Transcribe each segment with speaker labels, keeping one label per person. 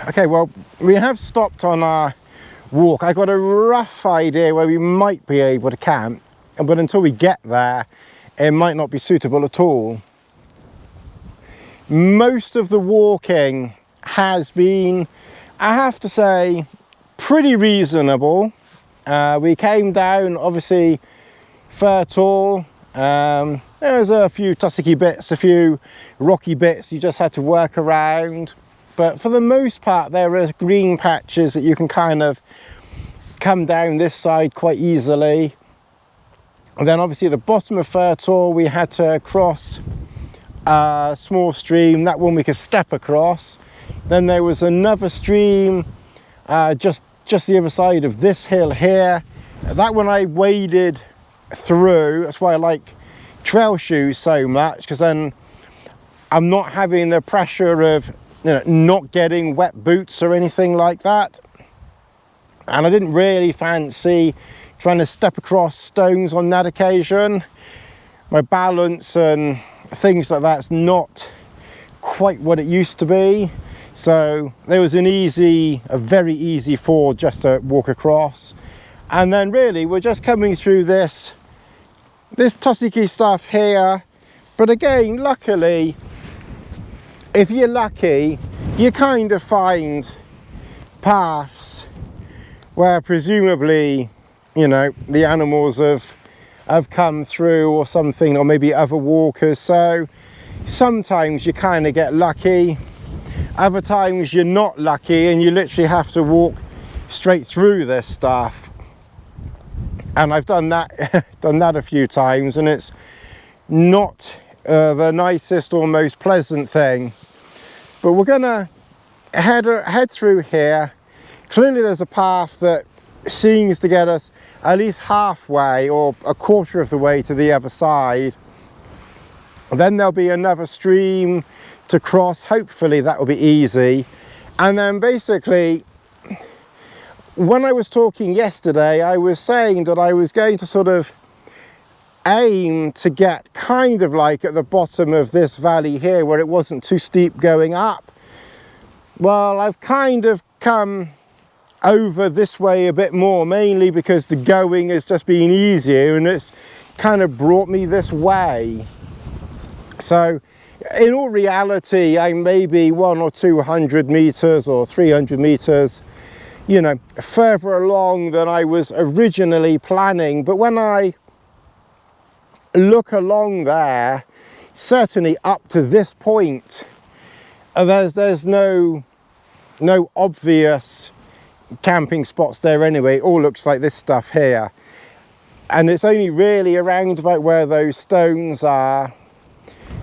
Speaker 1: Okay, well, we have stopped on our walk. I got a rough idea where we might be able to camp, but until we get there, it might not be suitable at all. Most of the walking has been, I have to say, pretty reasonable. We came down, obviously, fair tall. There was a few tussocky bits, a few rocky bits you just had to work around. But for the most part, there are green patches that you can kind of come down this side quite easily. And then obviously at the bottom of Fairtor, we had to cross a small stream. That one we could step across. Then there was another stream just the other side of this hill here. That one I waded through. That's why I like trail shoes so much, because then I'm not having the pressure of, you know, not getting wet boots or anything like that. And I didn't really fancy trying to step across stones on that occasion. My balance and things like that's not quite what it used to be. So there was a very easy ford just to walk across. And then really we're just coming through this tussocky stuff here. But again, luckily, if you're lucky, you kind of find paths where presumably, you know, the animals have come through or something, or maybe other walkers. So sometimes you kind of get lucky, other times you're not lucky and you literally have to walk straight through this stuff. And I've done that a few times, and it's not the nicest or most pleasant thing. But we're gonna head through here. Clearly there's a path that seems to get us at least halfway or a quarter of the way to the other side. Then there'll be another stream to cross. Hopefully that will be easy. And then basically, when I was talking yesterday, I was saying that I was going to sort of aim to get kind of like at the bottom of this valley here where it wasn't too steep going up. Well, I've kind of come over this way a bit more, mainly because the going has just been easier and it's kind of brought me this way. So in all reality, I may be 100 or 200 meters or 300 meters, you know, further along than I was originally planning. But when I look along there, certainly up to this point, there's no obvious camping spots there anyway. It all looks like this stuff here, and it's only really around about where those stones are,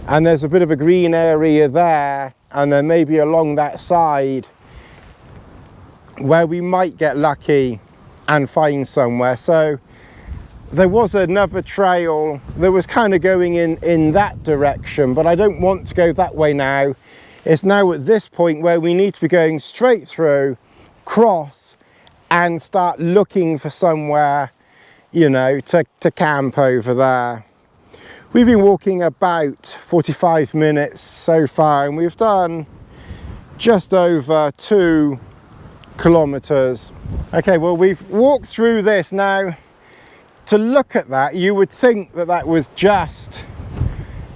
Speaker 1: and there's a bit of a green area there, and then maybe along that side where we might get lucky and find somewhere. So there was another trail that was kind of going in that direction, but I don't want to go that way now. It's now at this point where we need to be going straight through, cross, and start looking for somewhere, you know, to camp over there. We've been walking about 45 minutes so far, and we've done just over 2 kilometers. Okay, well, we've walked through this now. To look at that, you would think that that was just,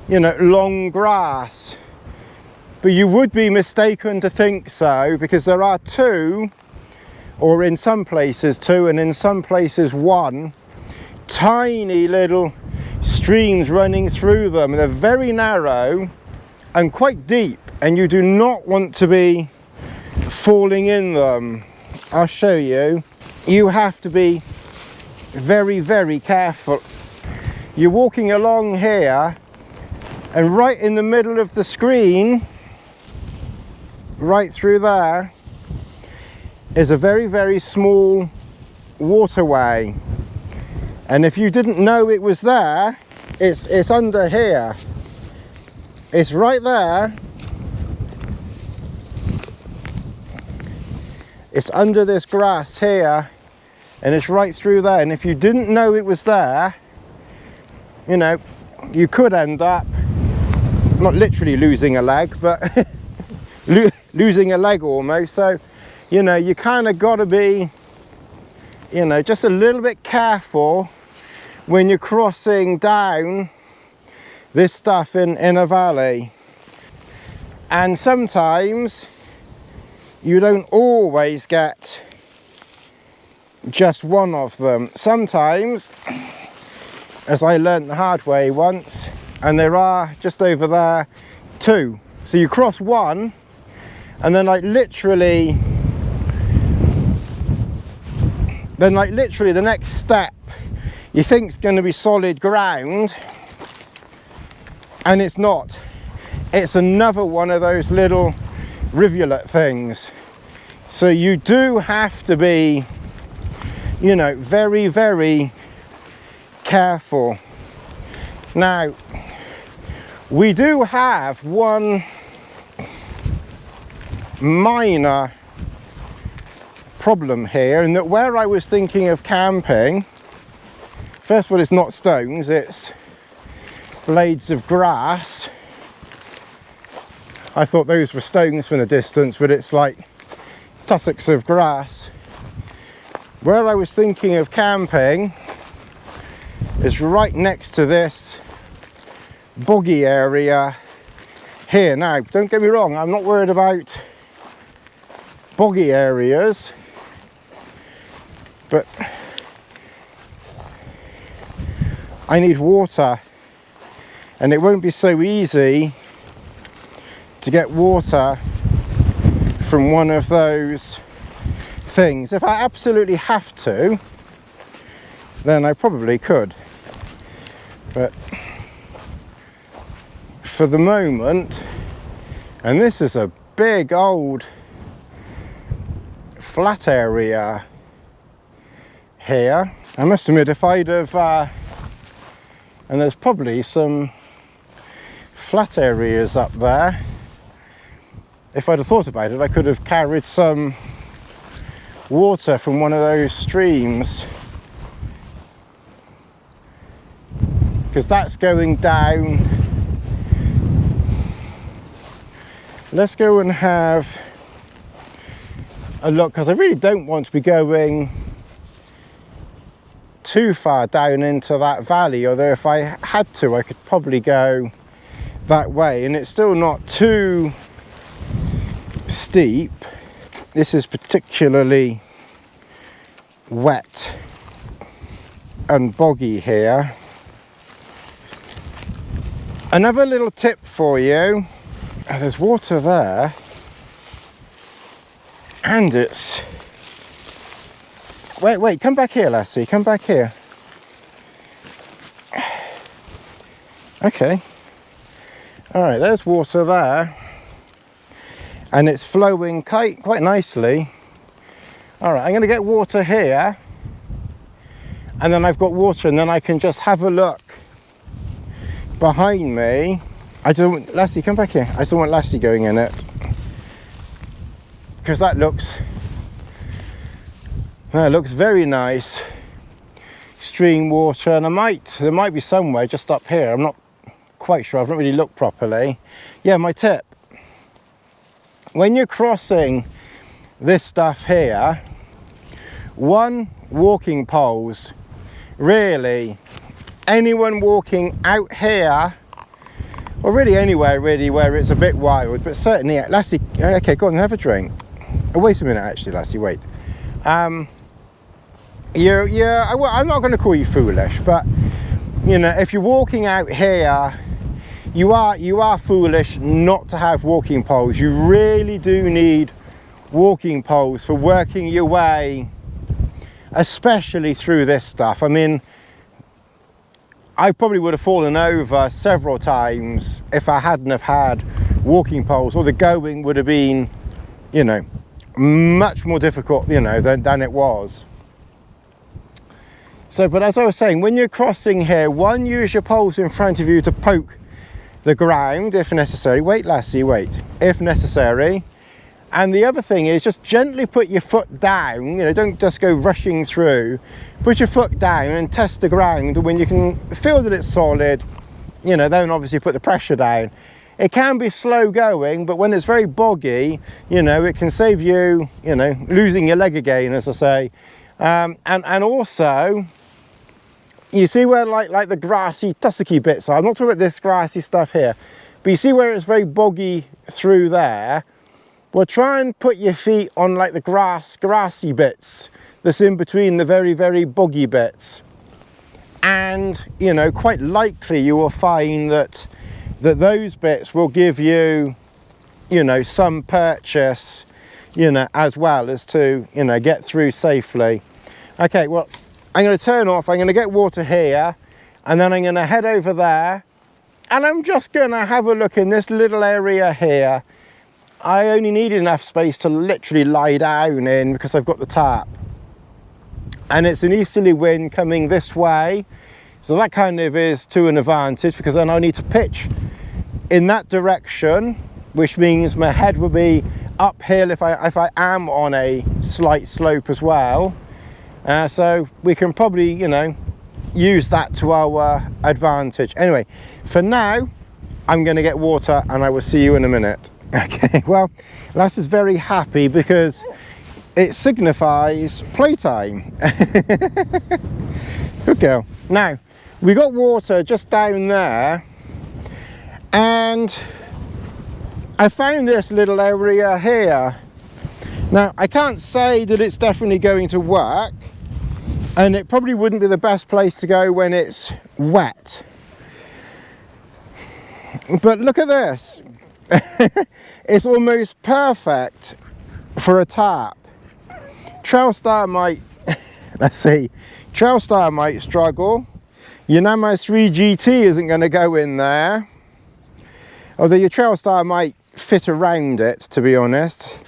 Speaker 1: you know, long grass, but you would be mistaken to think so, because there are 2, or in some places 2 and in some places 1 tiny little streams running through them. They're very narrow and quite deep, and you do not want to be falling in them. I'll show you. You have to be very, very careful. You're walking along here, and right in the middle of the screen, right through there, is a very, very small waterway. And if you didn't know it was there, it's under here. It's right there. It's under this grass here, and it's right through there. And if you didn't know it was there, you know, you could end up not literally losing a leg, but losing a leg almost. So, you know, you kind of got to be, you know, just a little bit careful when you're crossing down this stuff in a valley. And sometimes you don't always get just one of them. Sometimes, as I learned the hard way once, and there are just over there two. So you cross one, and then like literally the next step you think is going to be solid ground, and it's not. It's another one of those little rivulet things. So you do have to be, you know, very, very careful. Now, we do have one minor problem here, in that where I was thinking of camping, first of all, it's not stones, it's blades of grass. I thought those were stones from the distance, but it's like tussocks of grass. Where I was thinking of camping is right next to this boggy area here. Now, don't get me wrong, I'm not worried about boggy areas, but I need water, and it won't be so easy to get water from one of those things. If I absolutely have to, then I probably could, but for the moment, and this is a big old flat area here, I must admit, if I'd have and there's probably some flat areas up there, if I'd have thought about it, I could have carried some water from one of those streams, because that's going down. Let's go and have a look, because I really don't want to be going too far down into that valley, although if I had to, I could probably go that way, and it's still not too steep. This is particularly wet and boggy here. Another little tip for you, there's water there, and it's, wait, come back here, Lassie, come back here. Okay, all right, there's water there, and it's flowing quite nicely. All right, I'm going to get water here, and then I've got water, and then I can just have a look behind me. I don't, Lassie, come back here. I just don't want Lassie going in it, because that looks very nice. Stream water, and there might be somewhere just up here. I'm not quite sure. I've not really looked properly. Yeah, my tip: when you're crossing this stuff here, one, walking poles. Really, anyone walking out here, or really anywhere really where it's a bit wild, but certainly, Lassie, okay, go on, have a drink. Oh, wait a minute, actually, Lassie, wait. I'm not going to call you foolish, but you know, if you're walking out here, you are foolish not to have walking poles. You really do need walking poles for working your way, especially through this stuff. I mean, I probably would have fallen over several times if I hadn't have had walking poles, or the going would have been, you know, much more difficult, you know, than it was. So, but as I was saying, when you're crossing here, one, use your poles in front of you to poke the ground if necessary. Wait, Lassie, wait, if necessary. And the other thing is, just gently put your foot down, you know, don't just go rushing through. Put your foot down and test the ground, and when you can feel that it's solid, you know, then obviously put the pressure down. it can be slow going, but when it's very boggy, you know, it can save you, you know, losing your leg again, as I say. And also, you see where like the grassy, tussocky bits are. I'm not talking about this grassy stuff here, but you see where it's very boggy through there. Well, try and put your feet on like the grassy bits that's in between the very, very boggy bits. And, you know, quite likely you will find that those bits will give you, you know, some purchase, you know, as well as to, you know, get through safely. Okay, well, I'm going to turn off, I'm going to get water here, and then I'm going to head over there, and I'm just going to have a look in this little area here. I only need enough space to literally lie down in because I've got the tarp. And it's an easterly wind coming this way, so that kind of is to an advantage, because then I need to pitch in that direction, which means my head will be uphill if I am on a slight slope as well. So we can probably, you know, use that to our advantage. Anyway, for now, I'm going to get water and I will see you in a minute. Okay, well, Lass is very happy because it signifies playtime. Good girl. Now, we got water just down there, and I found this little area here. Now, I can't say that it's definitely going to work, and it probably wouldn't be the best place to go when it's wet. But look at this. It's almost perfect for a tarp. Trailstar might, let's see, Trailstar might struggle. Your Namo 3 GT isn't going to go in there. Although your Trailstar might fit around it, to be honest.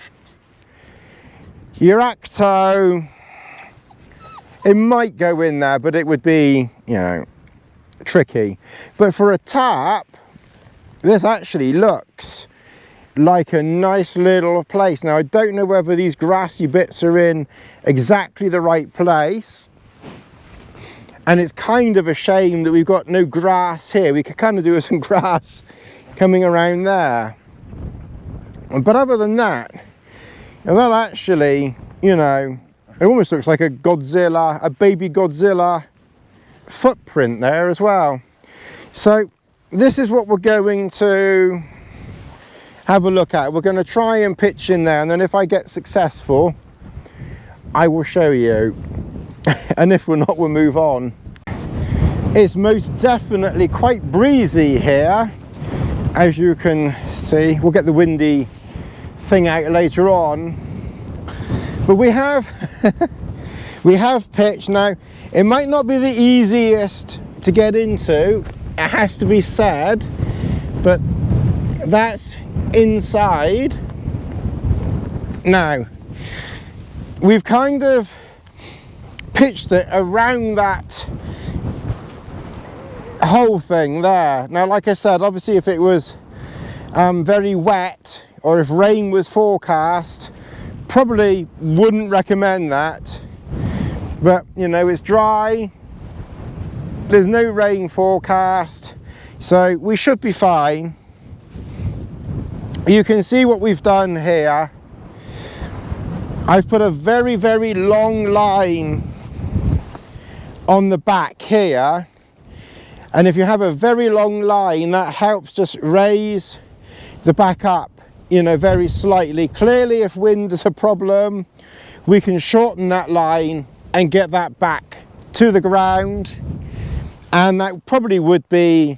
Speaker 1: Your Acto, it might go in there, but it would be, you know, tricky. But for a tarp, this actually looks like a nice little place. Now, I don't know whether these grassy bits are in exactly the right place, and it's kind of a shame that we've got no grass here. We could kind of do with some grass coming around there. But other than that, that actually, you know, it almost looks like a Godzilla, a baby Godzilla footprint there as well. So this is what we're going to have a look at. We're going to try and pitch in there, and then if I get successful, I will show you. And if we're not, we'll move on. It's most definitely quite breezy here, as you can see. We'll get the windy thing out later on. But we have we have pitched. Now, it might not be the easiest to get into, it has to be said, but that's inside. Now, we've kind of pitched it around that whole thing there. Now, like I said, obviously if it was very wet, or if rain was forecast, probably wouldn't recommend that. But you know, it's dry, there's no rain forecast, so we should be fine. You can see what we've done here. I've put a very, very long line on the back here, and if you have a very long line, that helps just raise the back up, you know, very slightly. Clearly, if wind is a problem, we can shorten that line and get that back to the ground, and that probably would be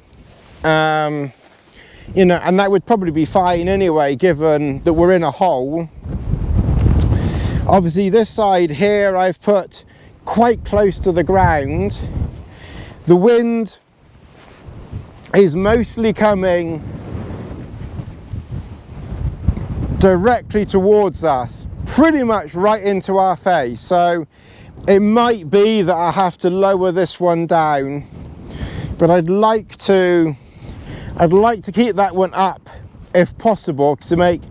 Speaker 1: you know, and that would probably be fine anyway, given that we're in a hole. Obviously this side here I've put quite close to the ground. The wind is mostly coming directly towards us, pretty much right into our face, so it might be that I have to lower this one down, but I'd like to keep that one up if possible, to make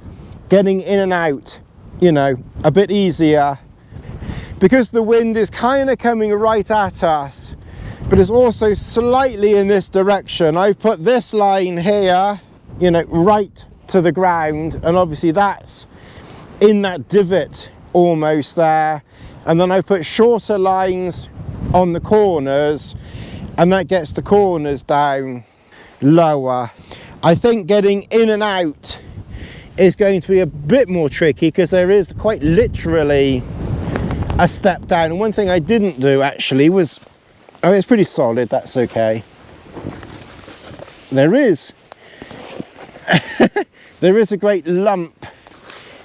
Speaker 1: getting in and out, you know, a bit easier, because the wind is kind of coming right at us, but it's also slightly in this direction. I've put this line here you know, right to the ground, and obviously that's in that divot almost there, and then I put shorter lines on the corners, and that gets the corners down lower. I think getting in and out is going to be a bit more tricky because there is quite literally a step down. And one thing I didn't do actually was, oh, it's pretty solid, that's okay. There is there is a great lump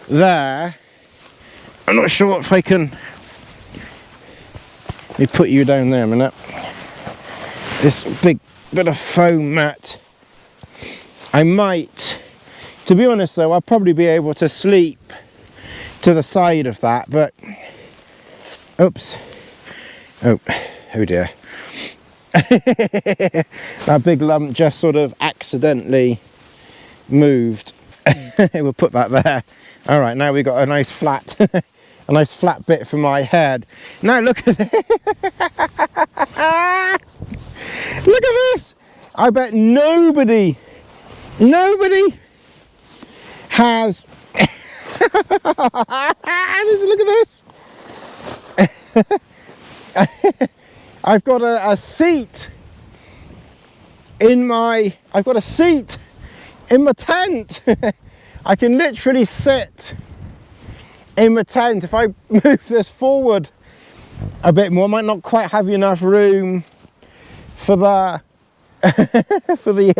Speaker 1: there. I'm not sure if I can, let me put you down there a minute. This big bit of foam mat. I might, to be honest though, I'll probably be able to sleep to the side of that, but oops, oh dear. That big lump just sort of accidentally moved. We'll put that there. All right, now we've got a nice flat a nice flat bit for my head. Now look at this. Look at this. I bet nobody has look at this. I've got a seat in my, I've got a seat in my tent. I can literally sit in my tent. If I move this forward a bit more, I might not quite have enough room for the for the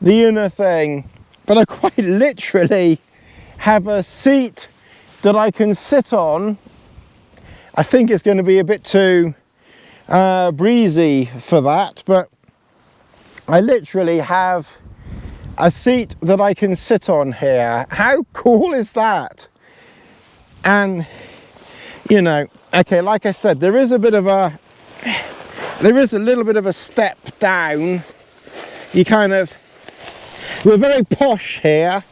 Speaker 1: inner thing, but I quite literally have a seat that I can sit on. I think it's going to be a bit too breezy for that, but I literally have a seat that I can sit on here. How cool is that? And you know, okay, like I said, there is a little bit of a step down. You kind of, we're very posh here,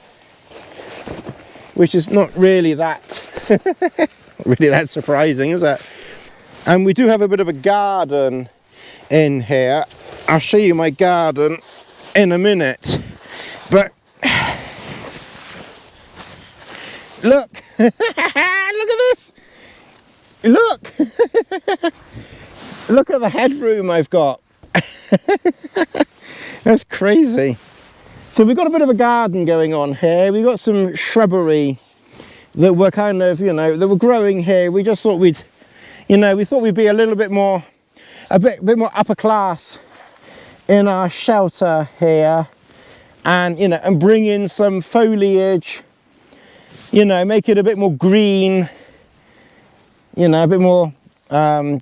Speaker 1: which is not really that really that surprising, is it? And we do have a bit of a garden in here. I'll show you my garden in a minute, but look. Look at this. Look. Look at the headroom I've got. That's crazy. So we've got a bit of a garden going on here. We've got some shrubbery that were kind of, you know, that were growing here. We just thought we'd, you know, we thought we'd be a little bit more, a bit more upper class in our shelter here, and you know, and bring in some foliage, you know, make it a bit more green, you know, a bit more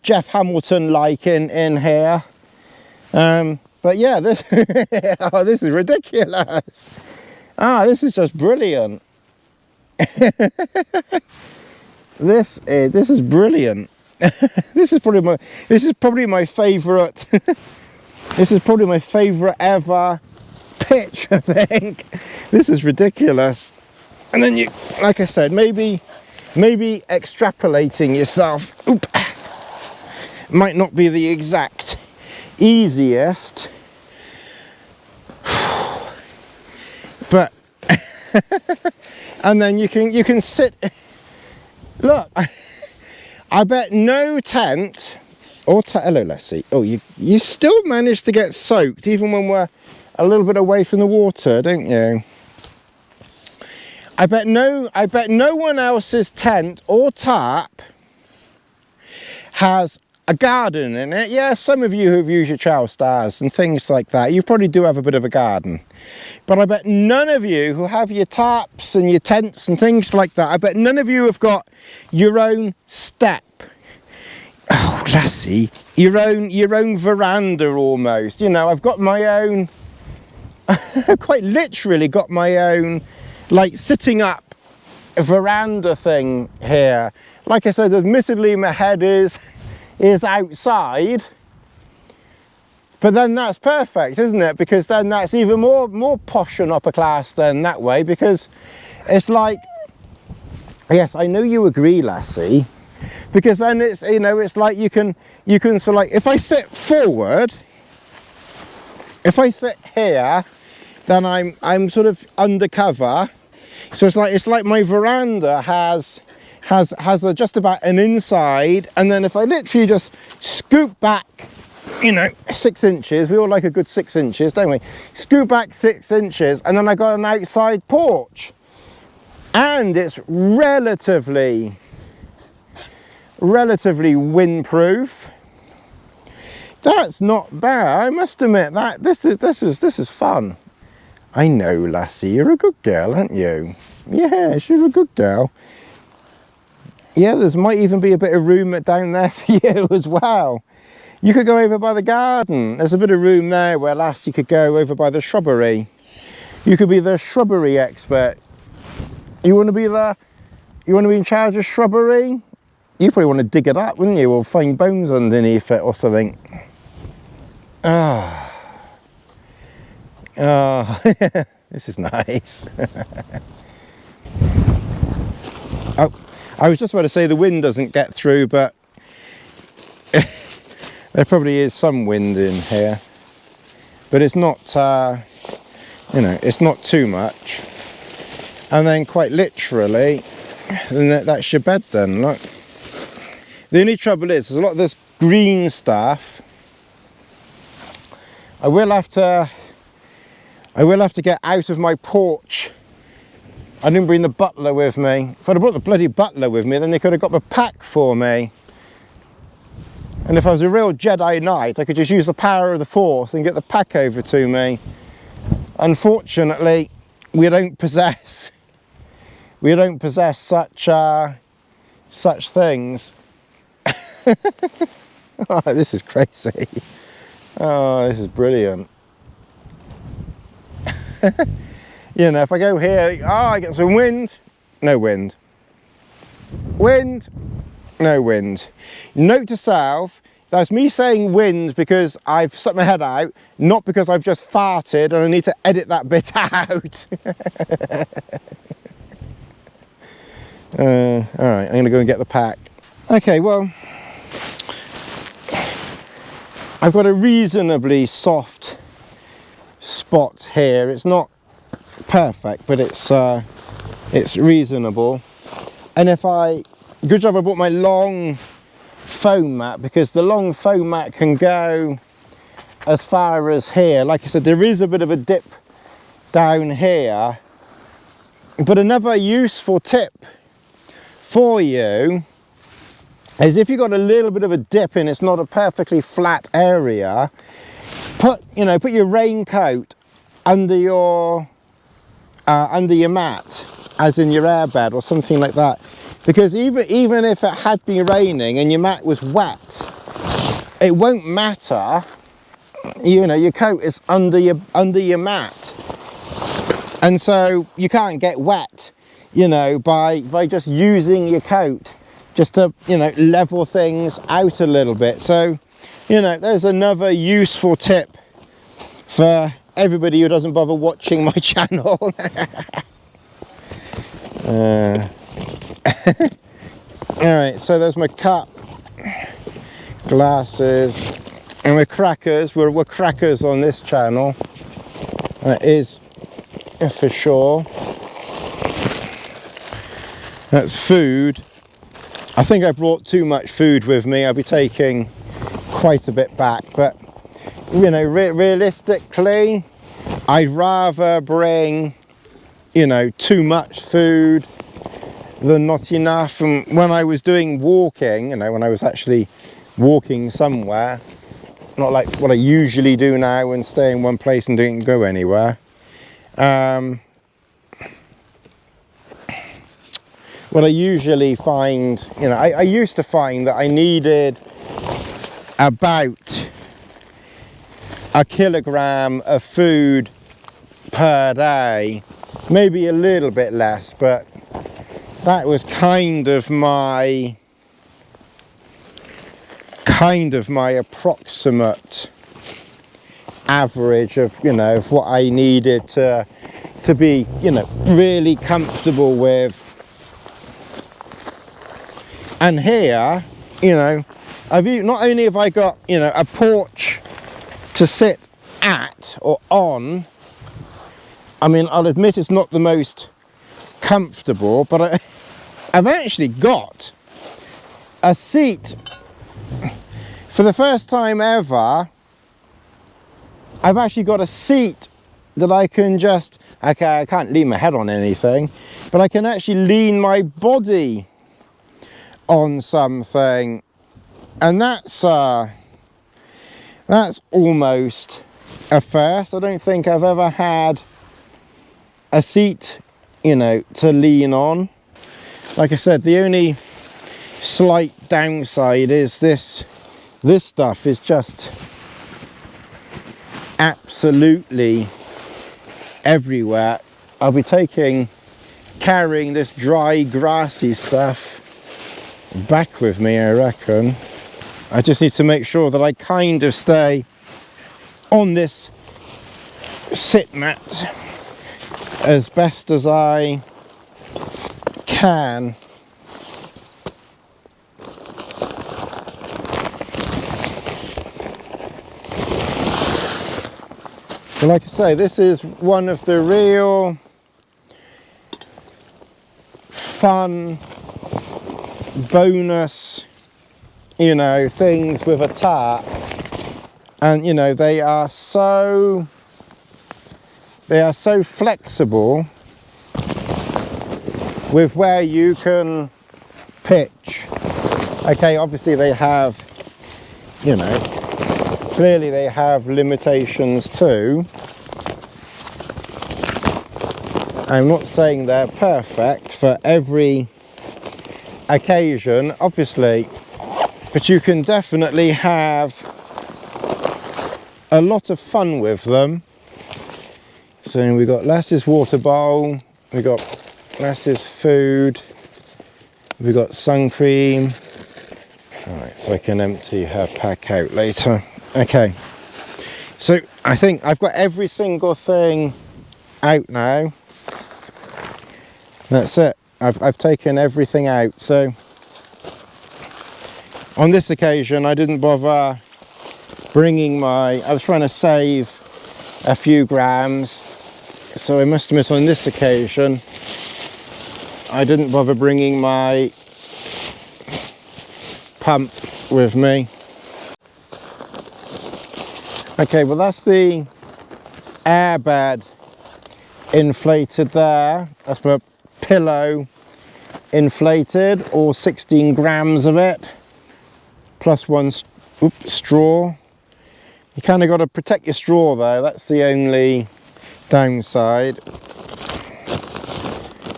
Speaker 1: Jeff Hamilton like in here. But yeah, this oh, this is ridiculous. Ah, this is just brilliant. This is brilliant. This is probably my favorite this is probably my favorite ever pitch, I think. This is ridiculous. And then you, like I said, maybe extrapolating yourself might not be the exact easiest, but and then you can sit. Look, I bet no tent or hello Lassie. Oh, you still managed to get soaked even when we're a little bit away from the water, don't you? I bet no one else's tent or tarp has a garden in it. Yeah, some of you who've used your chow stars and things like that, you probably do have a bit of a garden. But I bet none of you who have your tarps and your tents and things like that, I bet none of you have got your own step. Oh, Lassie, your own veranda almost. You know, I've got my own, I've quite literally got my own, like, sitting up a veranda thing here. Like I said, admittedly my head is outside, but then that's perfect, isn't it? Because then that's even more posh and upper class than that way, because it's like, yes, I know you agree, Lassie, because then it's, you know, it's like you can sort of, like, if I sit forward, if I sit here then I'm sort of undercover. So it's like my veranda has just about an inside, and then if I literally just scoop back, you know, 6 inches, we all like a good 6 inches, don't we? Scoop back 6 inches, and then I got an outside porch, and it's relatively windproof. That's not bad, I must admit. That this is fun. I know, Lassie, you're a good girl, aren't you? Yes, you're a good girl. Yeah, there might even be a bit of room down there for you as well. You could go over by the garden. There's a bit of room there where Lassie could go over by the shrubbery. You could be the shrubbery expert. You want to be in charge of shrubbery? You probably want to dig it up, wouldn't you? Or find bones underneath it or something. Ah. Oh, this is nice. Oh, I was just about to say the wind doesn't get through, but there probably is some wind in here, but it's not, you know, it's not too much. And then quite literally, then that's your bed then, look. The only trouble is, there's a lot of this green stuff. I will have to get out of my porch. I didn't bring the butler with me. If I'd have brought the bloody butler with me, then they could have got the pack for me. And if I was a real Jedi Knight, I could just use the power of the Force and get the pack over to me. Unfortunately, we don't possess such things. Oh, this is crazy. Oh, this is brilliant. You know, if I go here, oh, I get some wind. No wind. Wind. No wind. Note to self, that's me saying wind because I've stuck my head out, not because I've just farted and I need to edit that bit out. Alright, I'm going to go and get the pack. Okay, well, I've got a reasonably soft spot here. It's not perfect, but it's reasonable. And good job I bought my long foam mat, because the long foam mat can go as far as here. Like I said, there is a bit of a dip down here, but another useful tip for you is if you've got a little bit of a dip and it's not a perfectly flat area, put your raincoat under your mat, as in your airbed or something like that, because even if it had been raining and your mat was wet, it won't matter. You know, your coat is under your mat, and so you can't get wet, you know, by just using your coat just to, you know, level things out a little bit. So, you know, there's another useful tip for everybody who doesn't bother watching my channel. Alright, so there's my cup, glasses, and we're crackers. We're crackers on this channel. That is for sure. That's food. I think I brought too much food with me. I'll be taking quite a bit back, but you know, realistically, I'd rather bring, you know, too much food than not enough. And when I was doing walking, you know, when I was actually walking somewhere, not like what I usually do now and stay in one place and don't go anywhere, what I usually find, you know, I used to find that I needed about a kilogram of food per day, maybe a little bit less, but that was kind of my approximate average of, you know, of what I needed to be, you know, really comfortable with. And here, you know, not only have I got, you know, a porch to sit at or on, I mean, I'll admit it's not the most comfortable, but I've actually got a seat. For the first time ever, I've actually got a seat that I can just, okay, I can't lean my head on anything, but I can actually lean my body on something. And that's almost a first. I don't think I've ever had a seat, you know, to lean on. Like I said, the only slight downside is this stuff is just absolutely everywhere. I'll be carrying this dry, grassy stuff back with me, I reckon. I just need to make sure that I kind of stay on this sit mat as best as I can. But like I say, this is one of the real fun bonus, you know, things with a tarp. And you know, they are so flexible with where you can pitch. Okay, obviously they have, you know, clearly they have limitations too. I'm not saying they're perfect for every occasion, obviously, but you can definitely have a lot of fun with them. So we've got Lassie's water bowl, we've got Lassie's food, we've got sun cream. Alright, so I can empty her pack out later. Okay, so I think I've got every single thing out now. That's it. I've taken everything out. So on this occasion I didn't bother bringing I was trying to save a few grams, so I must admit on this occasion I didn't bother bringing my pump with me. Okay, well that's the airbed inflated there. That's my pillow inflated, all 16 grams of it, plus one straw. You kind of got to protect your straw though, that's the only downside.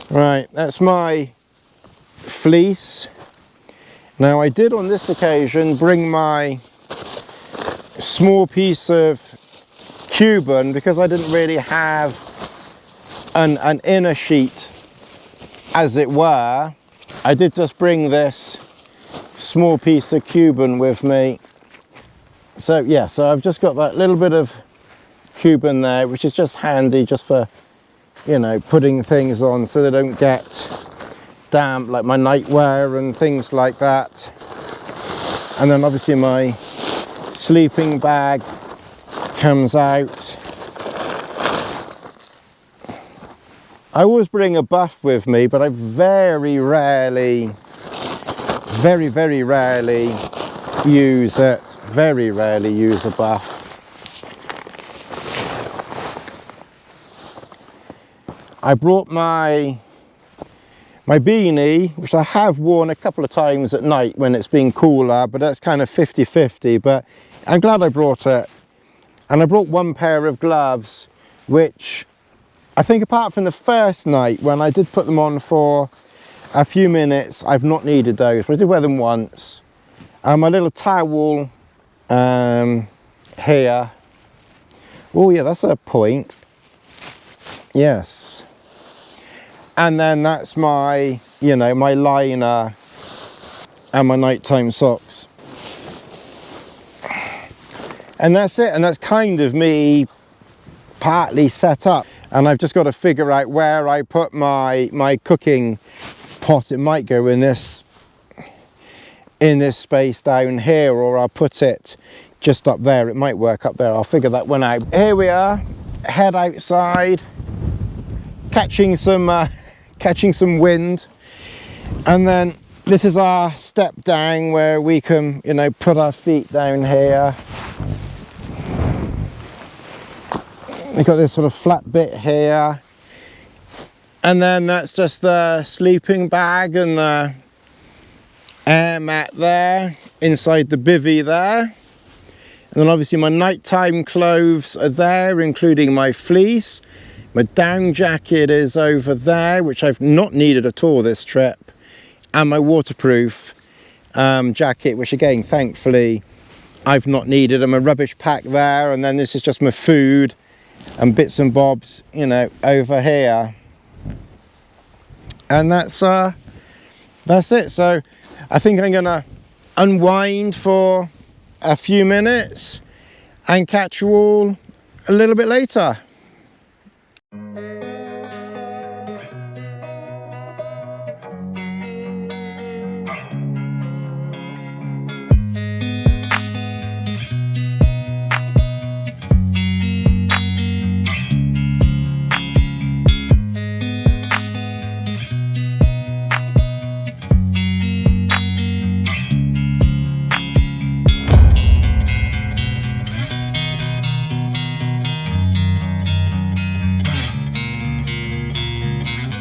Speaker 1: Right, that's my fleece. Now I did on this occasion bring my small piece of Cuban because I didn't really have an inner sheet, as it were. I did just bring this small piece of Cuban with me. So yeah, so I've just got that little bit of Cuban there, which is just handy just for, you know, putting things on so they don't get damp, like my nightwear and things like that. And then obviously my sleeping bag comes out. I always bring a buff with me, but I very rarely, very rarely use it. Very rarely use a buff. I brought my beanie, which I have worn a couple of times at night when it's been cooler, but that's kind of 50-50, but I'm glad I brought it. And I brought one pair of gloves, which I think apart from the first night when I did put them on for a few minutes, I've not needed those, but I did wear them once. My little towel here. Oh yeah, that's a point. Yes. And then that's my, you know, my liner and my nighttime socks. And that's it, and that's kind of me partly set up. And I've just got to figure out where I put my cooking pot. It might go in this space down here, or I'll put it just up there. It might work up there. I'll figure that one out. Here we are, head outside. catching some wind. And then this is our step down where we can, you know, put our feet down here. We've got this sort of flat bit here, and then that's just the sleeping bag and the air mat there inside the bivvy there. And then obviously my nighttime clothes are there, including my fleece. My down jacket is over there, which I've not needed at all this trip, and my waterproof jacket, which again, thankfully, I've not needed. And my rubbish pack there, and then this is just my food and bits and bobs, you know, over here. And that's it. So I think I'm gonna unwind for a few minutes and catch you all a little bit later.